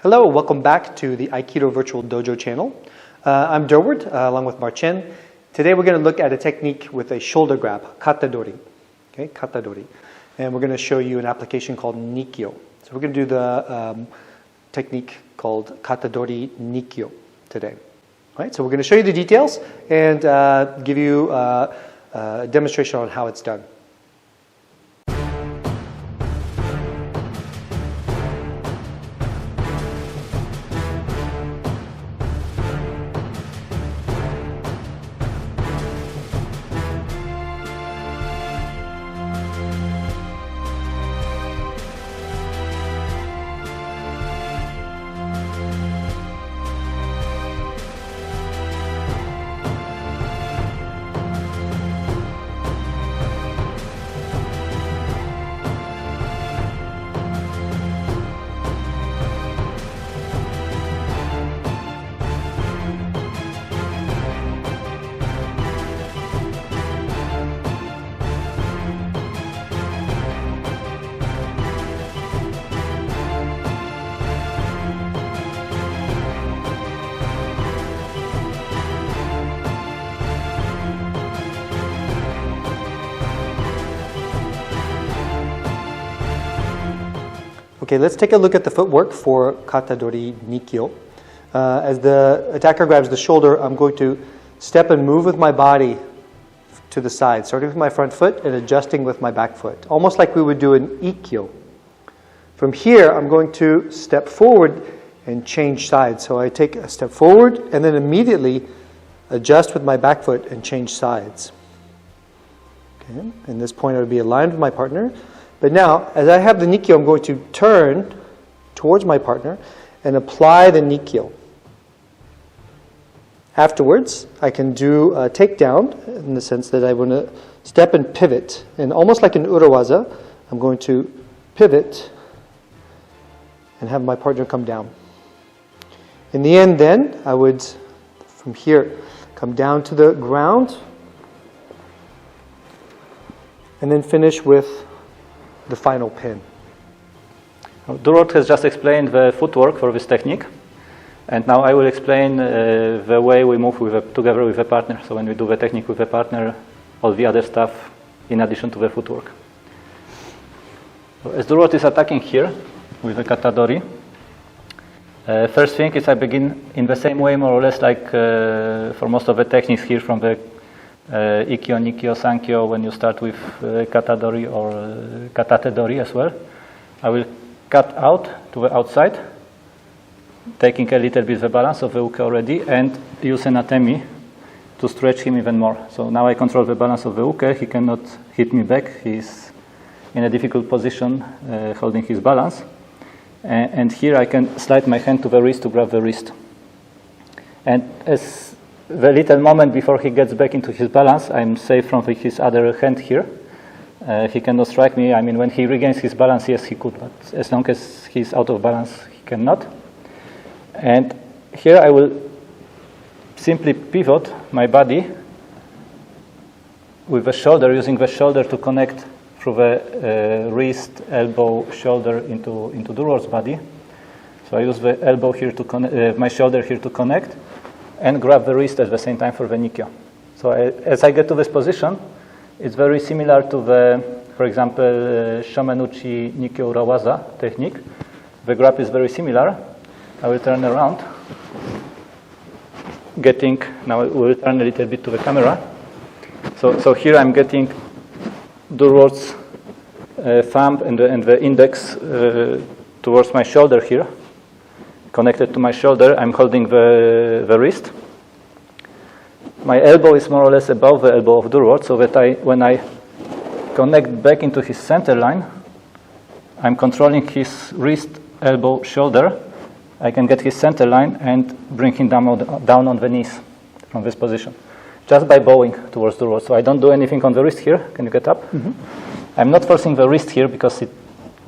Hello, welcome back to the Aikido Virtual Dojo channel. I'm Durward, along with Marcin. Today we're going to look at a technique with a shoulder grab, Kata-dori. Okay, Kata-dori. And we're going to show you an application called Nikyo. So we're going to do the technique called Kata-dori Nikyo today. All right, so we're going to show you the details and give you a demonstration on how it's done. Okay, let's take a look at the footwork for Kata-dori Nikyo. As the attacker grabs the shoulder, I'm going to step and move with my body to the side, starting with my front foot and adjusting with my back foot, almost like we would do an Ikkyo. From here, I'm going to step forward and change sides. So I take a step forward and then immediately adjust with my back foot and change sides. Okay, and this point I would be aligned with my partner. But now, as I have the Nikyo, I'm going to turn towards my partner and apply the Nikyo. Afterwards, I can do a takedown in the sense that I want to step and pivot. And almost like an waza, I'm going to pivot and have my partner come down. In the end then, I would, from here, come down to the ground and then finish with the final pin. Durward has just explained the footwork for this technique, and now I will explain the way we move together with a partner. So when we do the technique with a partner, all the other stuff in addition to the footwork. So as Durward is attacking here with the Kata-dori, first thing is I begin in the same way more or less like for most of the techniques here from the Ikkyo, Nikyo, Sankyo, when you start with Kata-dori or Kata-dori as well. I will cut out to the outside, taking a little bit the balance of the uke already, and use an atemi to stretch him even more. So now I control the balance of the uke. He cannot hit me back. He's in a difficult position, holding his balance. And here I can slide my hand to the wrist to grab the wrist. And as the little moment before he gets back into his balance, I'm safe from his other hand here. He cannot strike me. I mean, when he regains his balance, yes, he could, but as long as he's out of balance, he cannot. And here I will simply pivot my body with the shoulder, using the shoulder to connect through the wrist, elbow, shoulder into Durward's body. So I use the elbow here to connect, my shoulder here to connect, and grab the wrist at the same time for the Nikyo. So as I get to this position, it's very similar to the, for example, Shomenuchi Nikyo waza technique. The grab is very similar. I will turn around, now we will turn a little bit to the camera. So here I'm getting Durward's thumb and the index towards my shoulder here. Connected to my shoulder, I'm holding the wrist. My elbow is more or less above the elbow of Durward, so that when I connect back into his center line, I'm controlling his wrist, elbow, shoulder. I can get his center line and bring him down on the knees from this position, just by bowing towards Durward. So I don't do anything on the wrist here. Can you get up? Mm-hmm. I'm not forcing the wrist here because it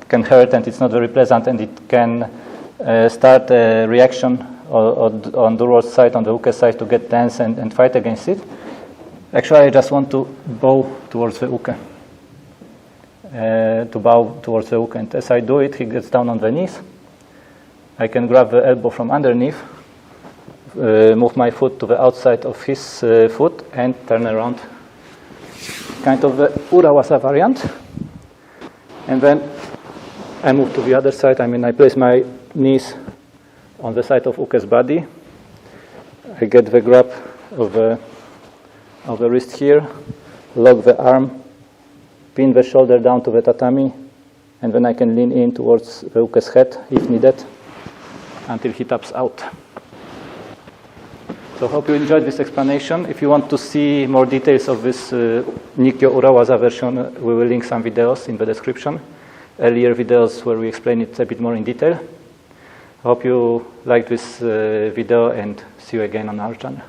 can hurt and it's not very pleasant, and it can start a reaction on Durward's side, on the uke side, to get tense and fight against it. Actually, I just want to bow towards the uke. And as I do it, he gets down on the knees. I can grab the elbow from underneath, move my foot to the outside of his foot, and turn around. Kind of the urawaza variant. And then I move to the other side. I mean, I place my knees on the side of Uke's body. I get the grab of the wrist here, lock the arm, pin the shoulder down to the tatami, and then I can lean in towards the Uke's head if needed until he taps out. So hope you enjoyed this explanation. If you want to see more details of this Nikyo urawaza version, we will link some videos in the description. Earlier videos where we explain it a bit more in detail. Hope you liked this video and see you again on our channel.